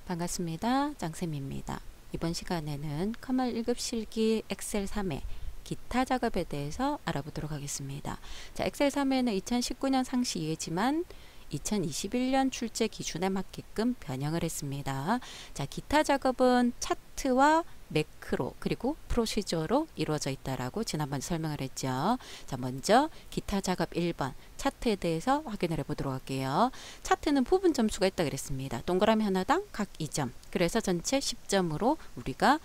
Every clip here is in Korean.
반갑습니다. 짱쌤입니다. 이번 시간에는 커멀 1급 실기 엑셀 3회 기타 작업에 대해서 알아보도록 하겠습니다. 자, 엑셀 3회는 2019년 상시 이해지만 2021년 출제 기준에 맞게끔 변형을 했습니다. 자, 기타 작업은 차트와 매크로 그리고 프로시저로 이루어져 있다라고 지난번 설명을 했죠. 자, 먼저 기타 작업 1번 차트에 대해서 확인을 해보도록 할게요. 차트는 부분 점수가 있다 그랬습니다. 동그라미 하나당 각 2점. 그래서 전체 10점으로 우리가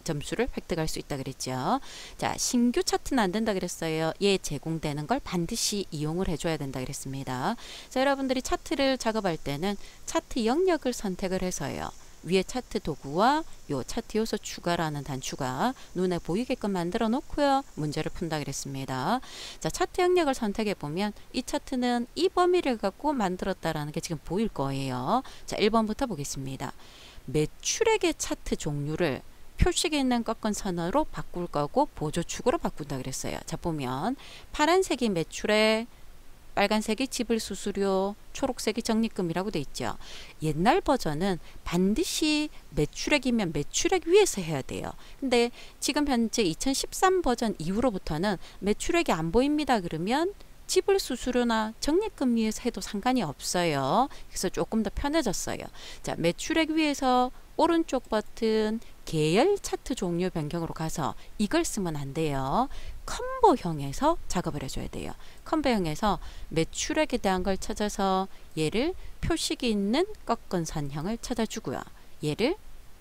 점수를 획득할 수 있다 그랬죠. 자, 신규 차트는 안 된다 그랬어요. 얘 제공되는 걸 반드시 이용을 해줘야 된다 그랬습니다. 자, 여러분들이 차트를 작업할 때는 차트 영역을 선택을 해서요. 위에 차트 도구와 요 차트 요소 추가라는 단추가 눈에 보이게끔 만들어 놓고요. 문제를 푼다 그랬습니다. 자, 차트 영역을 선택해 보면 이 차트는 이 범위를 갖고 만들었다라는 게 지금 보일 거예요. 자, 1번부터 보겠습니다. 매출액의 차트 종류를 표식에 있는 꺾은 선으로 바꿀 거고 보조축으로 바꾼다 그랬어요. 자, 보면 파란색이 매출액, 빨간색이 지불 수수료, 초록색이 적립금이라고 돼 있죠. 옛날 버전은 반드시 매출액이면 매출액 위에서 해야 돼요. 근데 지금 현재 2013 버전 이후로부터는 매출액이 안 보입니다. 그러면 지불 수수료나 적립금 위에서 해도 상관이 없어요. 그래서 조금 더 편해졌어요. 자, 매출액 위에서 오른쪽 버튼 계열 차트 종류 변경으로 가서 이걸 쓰면 안 돼요. 컴보형에서 작업을 해줘야 돼요. 컴보형에서 매출액에 대한 걸 찾아서 얘를 표식이 있는 꺾은 선형을 찾아주고요. 얘를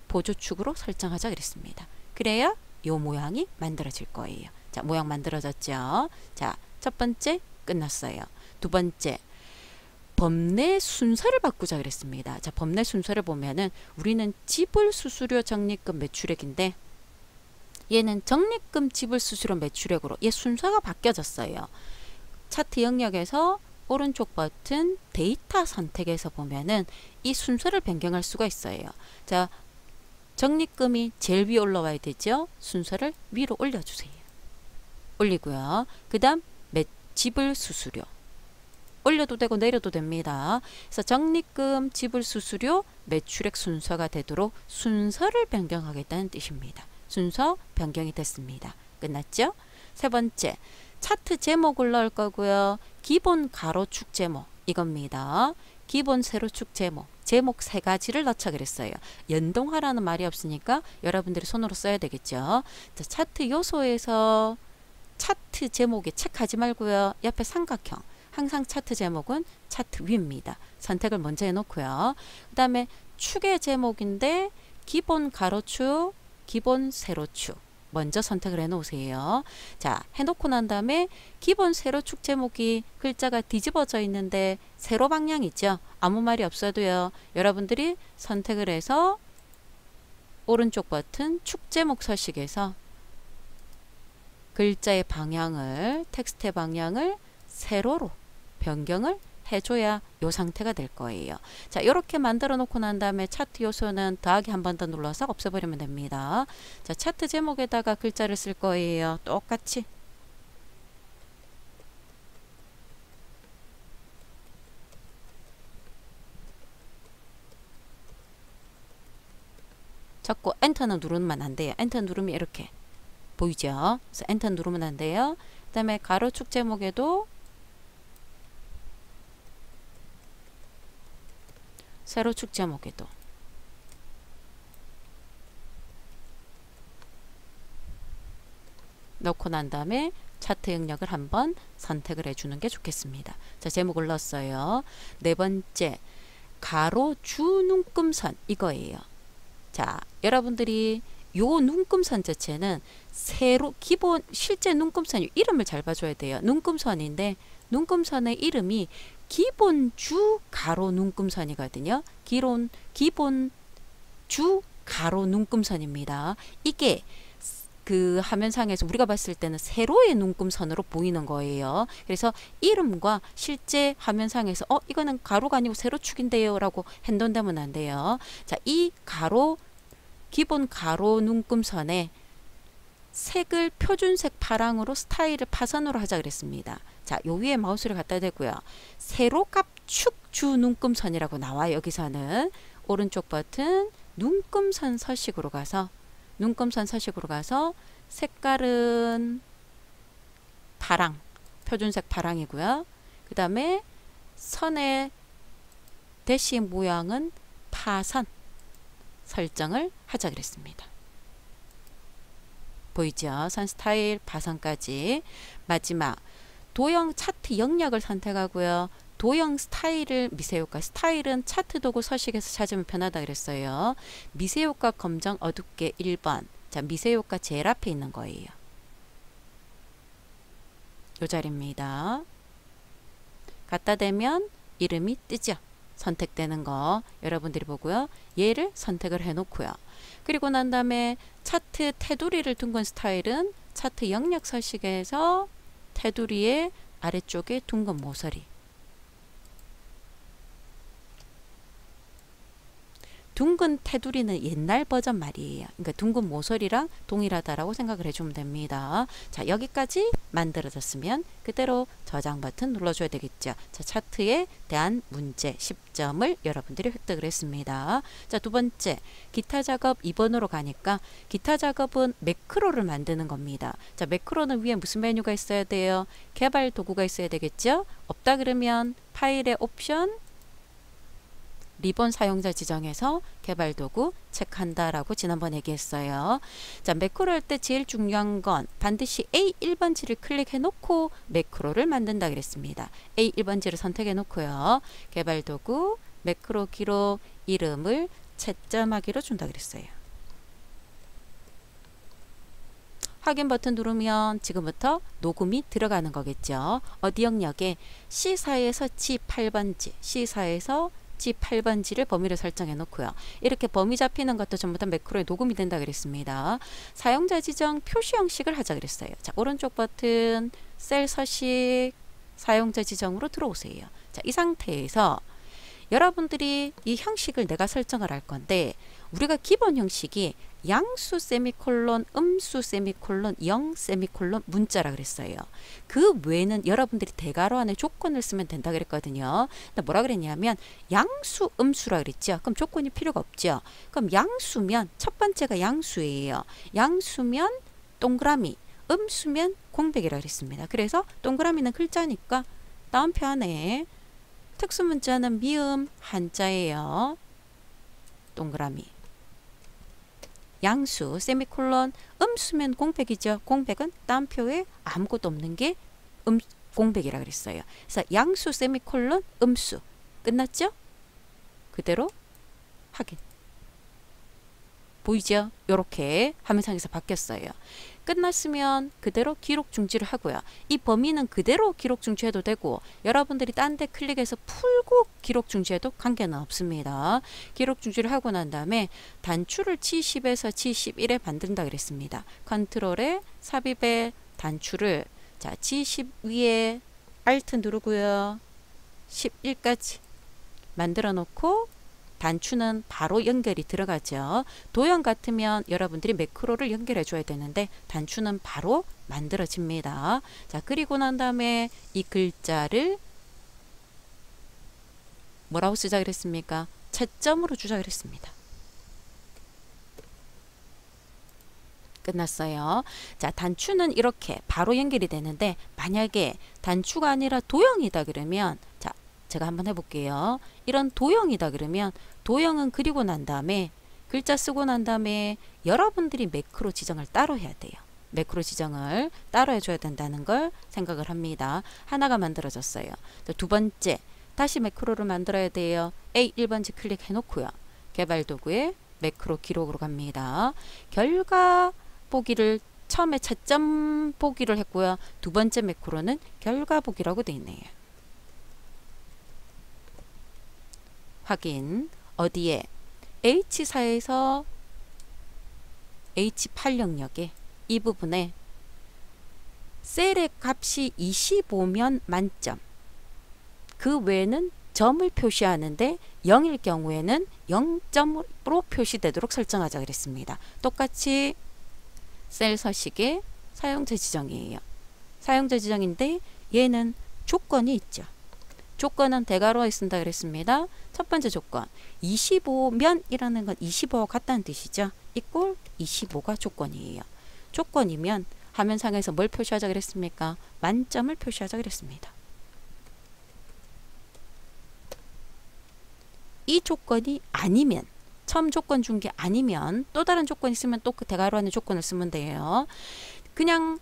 보조축으로 설정하자 그랬습니다. 그래야 요 모양이 만들어질 거예요. 자, 모양 만들어졌죠. 자, 첫 번째 끝났어요. 두 번째, 법내 순서를 바꾸자 그랬습니다. 자, 법내 순서를 보면은 우리는 지불 수수료 적립금 매출액인데 얘는 적립금 지불 수수료 매출액으로 얘 순서가 바뀌어졌어요. 차트 영역에서 오른쪽 버튼 데이터 선택에서 보면은 이 순서를 변경할 수가 있어요. 자, 적립금이 제일 위에 올라와야 되죠. 순서를 위로 올려주세요. 올리고요. 그 다음 지불 수수료 올려도 되고 내려도 됩니다. 그래서 적립금, 지불 수수료, 매출액 순서가 되도록 순서를 변경하겠다는 뜻입니다. 순서 변경이 됐습니다. 끝났죠? 세 번째, 차트 제목을 넣을 거고요. 기본 가로축 제목 이겁니다. 기본 세로축 제목, 제목 세 가지를 넣자 그랬어요. 연동하라는 말이 없으니까 여러분들이 손으로 써야 되겠죠. 자, 차트 요소에서 차트 제목에 체크하지 말고요. 옆에 삼각형. 항상 차트 제목은 차트 위입니다. 선택을 먼저 해놓고요. 그 다음에 축의 제목인데 기본 가로축, 기본 세로축 먼저 선택을 해놓으세요. 자, 해놓고 난 다음에 기본 세로축 제목이 글자가 뒤집어져 있는데 세로 방향이죠. 아무 말이 없어도요. 여러분들이 선택을 해서 오른쪽 버튼 축 제목 서식에서 글자의 방향을, 텍스트의 방향을 세로로 변경을 해줘야 이 상태가 될 거예요. 자, 이렇게 만들어 놓고 난 다음에 차트 요소는 더하기 한 번 더 눌러서 없애버리면 됩니다. 자, 차트 제목에다가 글자를 쓸 거예요. 똑같이. 자꾸 엔터는 누르면 안 돼요. 엔터 누르면 이렇게 보이죠? 그래서 엔터 누르면 안 돼요. 그 다음에 가로축 제목에도 세로축 제목에도 넣고 난 다음에 차트 영역을 한번 선택을 해주는 게 좋겠습니다. 자, 제목을 넣었어요. 네 번째, 가로 주 눈금선 이거예요. 자, 여러분들이 요 눈금선 자체는 세로 기본 실제 눈금선 이름을 잘 봐줘야 돼요. 눈금선인데 눈금선의 이름이 기본 주 가로 눈금선이거든요. 기본 주 가로 눈금선입니다. 이게 그 화면상에서 우리가 봤을 때는 세로의 눈금선으로 보이는 거예요. 그래서 이름과 실제 화면상에서 이거는 가로가 아니고 세로축인데요 라고 혼돈되면 안 돼요. 자, 이 가로 기본 가로 눈금선에 색을 표준색 파랑으로 스타일을 파선으로 하자 그랬습니다. 자, 요 위에 마우스를 갖다 대고요. 세로값 축 주 눈금선이라고 나와 여기서는 오른쪽 버튼 눈금선 서식으로 가서 색깔은 파랑, 표준색 파랑이고요. 그 다음에 선의 대시 모양은 파선 설정을 하자 그랬습니다. 보이죠? 선 스타일, 파선까지. 마지막 도형 차트 영역을 선택하고요. 도형 스타일을 미세효과, 스타일은 차트 도구 서식에서 찾으면 편하다 그랬어요. 미세효과 검정 어둡게 1번. 자, 미세효과 제일 앞에 있는 거예요. 요 자리입니다. 갖다 대면 이름이 뜨죠. 선택되는 거 여러분들이 보고요. 얘를 선택을 해 놓고요. 그리고 난 다음에 차트 테두리를 둥근 스타일은 차트 영역 서식에서 테두리의 아래쪽에 둥근 모서리, 둥근 테두리는 옛날 버전 말이에요. 그러니까 둥근 모서리랑 동일하다라고 생각을 해주면 됩니다. 자, 여기까지 만들어졌으면 그대로 저장 버튼 눌러줘야 되겠죠. 자, 차트에 대한 문제 10점을 여러분들이 획득을 했습니다. 자, 두 번째 기타 작업 2번으로 가니까 기타 작업은 매크로를 만드는 겁니다. 자, 매크로는 위에 무슨 메뉴가 있어야 돼요? 개발 도구가 있어야 되겠죠? 없다 그러면 파일의 옵션 리본 사용자 지정해서 개발 도구 체크한다라고 지난번 얘기했어요. 자, 매크로 할 때 제일 중요한 건 반드시 A1번지를 클릭해 놓고 매크로를 만든다 그랬습니다. A1번지를 선택해 놓고요. 개발 도구 매크로 기록 이름을 채점하기로 준다 그랬어요. 확인 버튼 누르면 지금부터 녹음이 들어가는 거겠죠. 어디 영역에 C4에서 G8번지, C4에서 G8번지를 범위를 설정해 놓고요. 이렇게 범위 잡히는 것도 전부 다 매크로에 녹음이 된다 그랬습니다. 사용자 지정 표시 형식을 하자 그랬어요. 자, 오른쪽 버튼 셀 서식 사용자 지정으로 들어오세요. 자, 이 상태에서 여러분들이 이 형식을 내가 설정을 할 건데 우리가 기본 형식이 양수 세미콜론, 음수 세미콜론, 0 세미콜론 문자라 그랬어요. 그 외에는 여러분들이 대괄호 안에 조건을 쓰면 된다 그랬거든요. 근데 뭐라 그랬냐면 양수, 음수라 그랬죠. 그럼 조건이 필요가 없죠. 그럼 양수면 첫 번째가 양수예요. 양수면 동그라미, 음수면 공백이라 그랬습니다. 그래서 동그라미는 글자니까 다운표 안에 특수 문자는 미음 한자예요. 동그라미. 양수 세미콜론, 음수면 공백이죠. 공백은 다운표에 아무것도 없는 게 공백이라 그랬어요. 그래서 양수 세미콜론 음수 끝났죠? 그대로 확인. 보이죠? 요렇게 화면상에서 바뀌었어요. 끝났으면 그대로 기록 중지를 하고요. 이 범위는 그대로 기록 중지해도 되고 여러분들이 딴 데 클릭해서 풀고 기록 중지해도 관계는 없습니다. 기록 중지를 하고 난 다음에 단추를 G10에서 G11에 만든다 그랬습니다. 컨트롤에 삽입의 단추를 자 G10 위에 Alt 누르고요. 11까지 만들어 놓고 단추는 바로 연결이 들어가죠. 도형 같으면 여러분들이 매크로를 연결해 줘야 되는데 단추는 바로 만들어집니다. 자, 그리고 난 다음에 이 글자를 뭐라고 쓰자 그랬습니까? 채점으로 주자 그랬습니다. 끝났어요. 자, 단추는 이렇게 바로 연결이 되는데 만약에 단추가 아니라 도형이다 그러면 자, 제가 한번 해볼게요. 이런 도형이다 그러면 도형은 그리고 난 다음에 글자 쓰고 난 다음에 여러분들이 매크로 지정을 따로 해야 돼요. 매크로 지정을 따로 해줘야 된다는 걸 생각을 합니다. 하나가 만들어졌어요. 두 번째 다시 매크로를 만들어야 돼요. A1번지 클릭해 놓고요. 개발 도구에 매크로 기록으로 갑니다. 결과 보기를 처음에 채점 보기를 했고요. 두 번째 매크로는 결과 보기라고 되어 있네요. 확인. 어디에? H4에서 H8 영역에 이 부분에 셀의 값이 25면 만점. 그 외에는 점을 표시하는데 0일 경우에는 0점으로 표시되도록 설정하자 그랬습니다. 똑같이 셀 서식의 사용자 지정이에요. 사용자 지정인데 얘는 조건이 있죠. 조건은 대괄호에 쓴다 그랬습니다. 첫 번째 조건 25면이라는 건 25와 같다는 뜻이죠. 이꼴 25가 조건이에요. 조건이면 화면상에서 뭘 표시하자 그랬습니까? 만점을 표시하자 그랬습니다. 이 조건이 아니면, 처음 조건 준 게 아니면 또 다른 조건이 있으면 또 그 대괄호 안에 조건을 쓰면 돼요. 그냥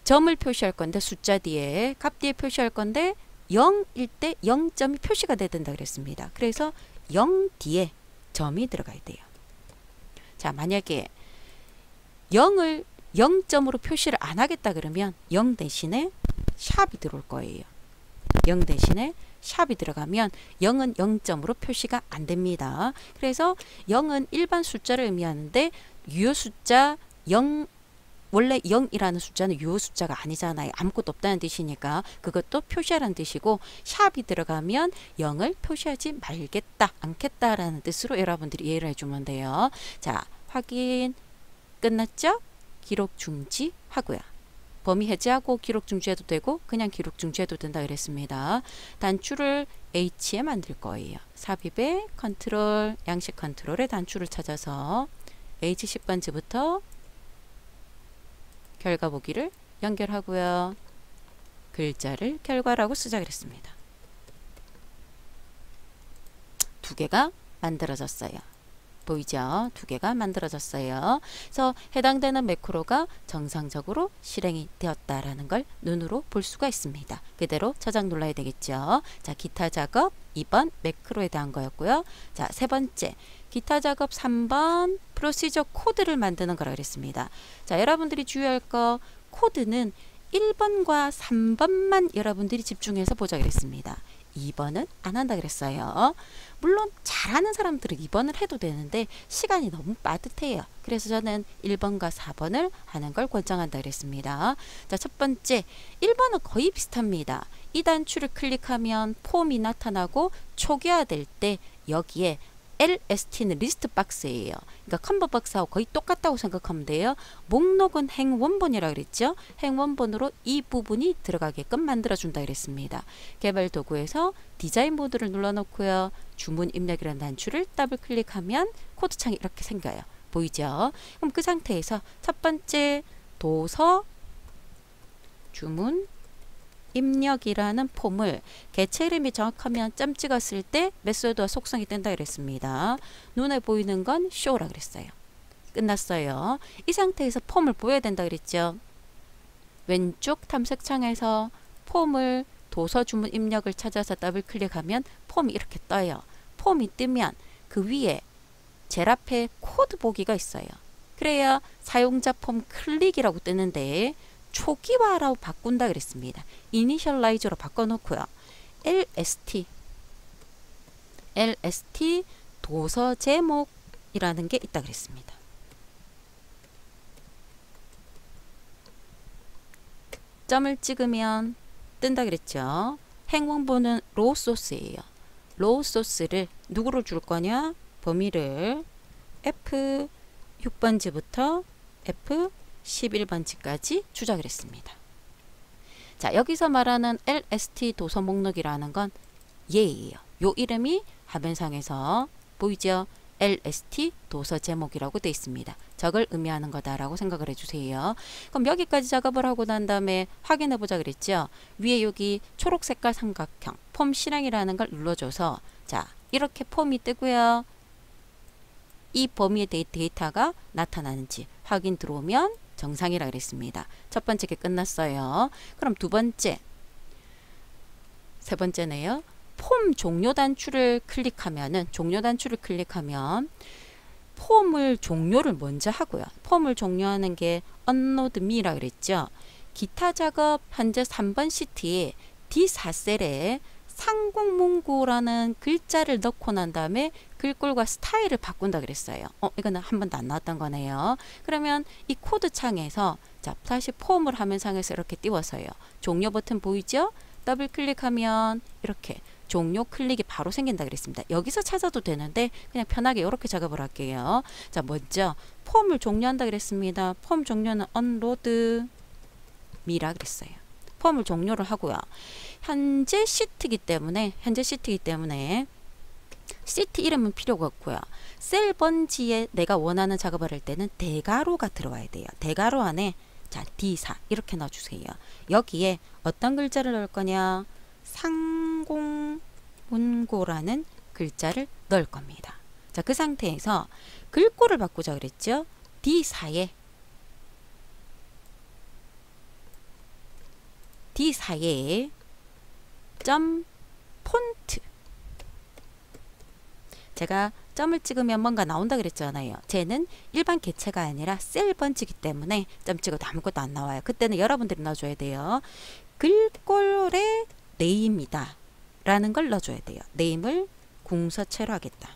점을 표시할 건데, 숫자 뒤에 값 뒤에 표시할 건데 0일 때 0점이 표시가 돼야 된다 그랬습니다. 그래서 0 뒤에 점이 들어가야 돼요. 자, 만약에 0을 0점으로 표시를 안 하겠다 그러면 0 대신에 샵이 들어올 거예요. 0 대신에 샵이 들어가면 0은 0점으로 표시가 안 됩니다. 그래서 0은 일반 숫자를 의미하는데 유효 숫자 0, 원래 0이라는 숫자는 유효 숫자가 아니잖아요. 아무것도 없다는 뜻이니까 그것도 표시하라는 뜻이고, 샵이 들어가면 0을 표시하지 말겠다, 않겠다라는 뜻으로 여러분들이 이해를 해주면 돼요. 자, 확인 끝났죠? 기록 중지하고요. 범위 해제하고 기록 중지해도 되고 그냥 기록 중지해도 된다 그랬습니다. 단추를 H에 만들 거예요. 삽입에 컨트롤, 양식 컨트롤에 단추를 찾아서 H10번지부터 결과 보기를 연결하고요. 글자를 결과라고 쓰자 그랬습니다. 두 개가 만들어졌어요. 보이죠? 두 개가 만들어졌어요. 그래서 해당되는 매크로가 정상적으로 실행이 되었다라는 걸 눈으로 볼 수가 있습니다. 그대로 저장 눌러야 되겠죠. 자, 기타 작업 2번 매크로에 대한 거였고요. 자, 세 번째 기타 작업 3번 프로시저 코드를 만드는 거라 그랬습니다. 자, 여러분들이 주의할 거, 코드는 1번과 3번만 여러분들이 집중해서 보자 그랬습니다. 2번은 안 한다 그랬어요. 물론 잘하는 사람들은 2번을 해도 되는데 시간이 너무 빠듯해요. 그래서 저는 1번과 4번을 하는 걸 권장한다 그랬습니다. 자, 첫 번째 1번은 거의 비슷합니다. 이 단추를 클릭하면 폼이 나타나고 초기화될 때 여기에 LST는 리스트 박스예요. 그러니까 컴버 박스하고 거의 똑같다고 생각하면 돼요. 목록은 행원본이라고 그랬죠. 행원본으로 이 부분이 들어가게끔 만들어준다 그랬습니다. 개발 도구에서 디자인 모드를 눌러놓고요. 주문 입력이라는 단추를 더블 클릭하면 코드창이 이렇게 생겨요. 보이죠? 그럼 그 상태에서 첫 번째 도서 주문 입력이라는 폼을 개체 이름이 정확하면 점 찍었을 때 메소드와 속성이 뜬다 그랬습니다. 눈에 보이는 건 show라 그랬어요. 끝났어요. 이 상태에서 폼을 보여야 된다 그랬죠. 왼쪽 탐색창에서 폼을 도서 주문 입력을 찾아서 더블 클릭하면 폼이 이렇게 떠요. 폼이 뜨면 그 위에 제일 앞에 코드 보기가 있어요. 그래야 사용자 폼 클릭이라고 뜨는데 초기화라고 바꾼다 그랬습니다. 이니셜라이저로 바꿔놓고요. LST 도서 제목이라는 게 있다 그랬습니다. 점을 찍으면 뜬다 그랬죠. 행원본은 로우 소스예요. 로우 소스를 누구로 줄 거냐? 범위를 F6번지부터 F11번지까지 주자 그랬습니다. 자, 여기서 말하는 LST 도서 목록이라는 건 얘예요. 요 이름이 화면상에서 보이죠? LST 도서 제목이라고 되어 있습니다. 저걸 의미하는 거다라고 생각을 해주세요. 그럼 여기까지 작업을 하고 난 다음에 확인해 보자 그랬죠? 위에 여기 초록 색깔 삼각형 폼 실행이라는 걸 눌러줘서 자, 이렇게 폼이 뜨고요. 이 범위의 데이터가 나타나는지 확인 들어오면 정상이라 그랬습니다. 첫 번째 게 끝났어요. 그럼 두 번째, 세 번째네요. 폼 종료 단추를 클릭하면 폼을 종료를 먼저 하고요. 폼을 종료하는 게 unload me라 그랬죠. 기타 작업 현재 3번 시트에 D4셀에 상공문구라는 글자를 넣고 난 다음에 글꼴과 스타일을 바꾼다 그랬어요. 이거는 한 번도 안 나왔던 거네요. 그러면 이 코드 창에서 자, 다시 폼을 화면상에서 이렇게 띄워서요. 종료 버튼 보이죠? 더블 클릭하면 이렇게 종료 클릭이 바로 생긴다 그랬습니다. 여기서 찾아도 되는데 그냥 편하게 이렇게 작업을 할게요. 자, 먼저 폼을 종료한다 그랬습니다. 폼 종료는 unload me라 그랬어요. 폼을 종료를 하고요. 현재 시트이기 때문에 시트 이름은 필요가 없고요. 셀 번지에 내가 원하는 작업을 할 때는 대괄호가 들어와야 돼요. 대괄호 안에 자 D4 이렇게 넣어주세요. 여기에 어떤 글자를 넣을 거냐? 상공문고라는 글자를 넣을 겁니다. 자, 그 상태에서 글꼴을 바꾸자 그랬죠? D4에 점 폰트. 제가 점을 찍으면 뭔가 나온다 그랬잖아요. 쟤는 일반 개체가 아니라 셀 번지기 때문에 점 찍어도 아무것도 안 나와요. 그때는 여러분들이 넣어줘야 돼요. 글꼴의 네임이다 라는 걸 넣어줘야 돼요. 네임을 궁서체로 하겠다.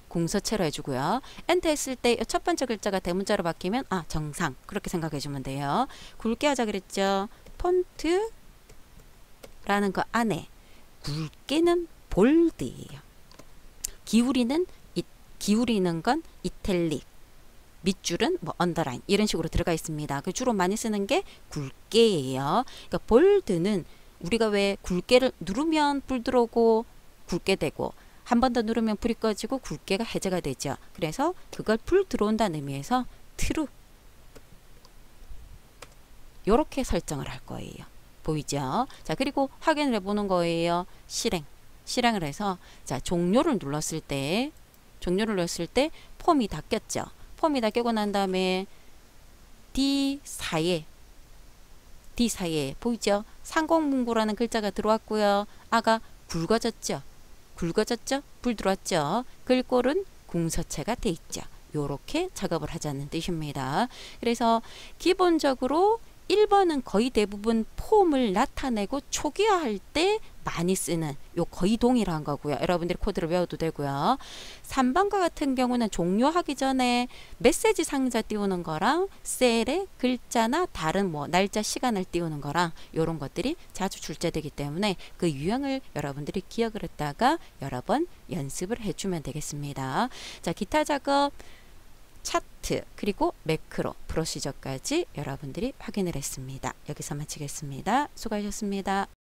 궁서체로 해주고요. 엔터 했을 때 첫 번째 글자가 대문자로 바뀌면 정상 그렇게 생각해 주면 돼요. 굵게 하자 그랬죠. 폰트 라는 거 안에 굵게는 볼드예요. 기울이는 건 이탈릭, 밑줄은 뭐 언더라인 이런 식으로 들어가 있습니다. 그 주로 많이 쓰는 게 굵게예요. 그러니까 볼드는 우리가 왜 굵게를 누르면 불 들어오고 굵게 되고 한 번 더 누르면 불이 꺼지고 굵게가 해제가 되죠. 그래서 그걸 불 들어온다는 의미에서 트루 요렇게 설정을 할 거예요. 보이죠? 자, 그리고 확인을 해보는 거예요. 실행을 해서 자 종료를 눌렀을 때 폼이 다 꼈죠. 폼이 다 껴고 난 다음에 D4에 보이죠? 상공문고라는 글자가 들어왔고요. 아가 굵어졌죠? 불 들어왔죠? 글꼴은 궁서체가 돼 있죠. 요렇게 작업을 하자는 뜻입니다. 그래서 기본적으로 1번은 거의 대부분 폼을 나타내고 초기화할 때 많이 쓰는 요 거의 동일한 거고요. 여러분들이 코드를 외워도 되고요. 3번과 같은 경우는 종료하기 전에 메시지 상자 띄우는 거랑 셀에 글자나 다른 뭐 날짜 시간을 띄우는 거랑 요런 것들이 자주 출제되기 때문에 그 유형을 여러분들이 기억을 했다가 여러 번 연습을 해주면 되겠습니다. 자, 기타 작업 차트 그리고 매크로 프로시저까지 여러분들이 확인을 했습니다. 여기서 마치겠습니다. 수고하셨습니다.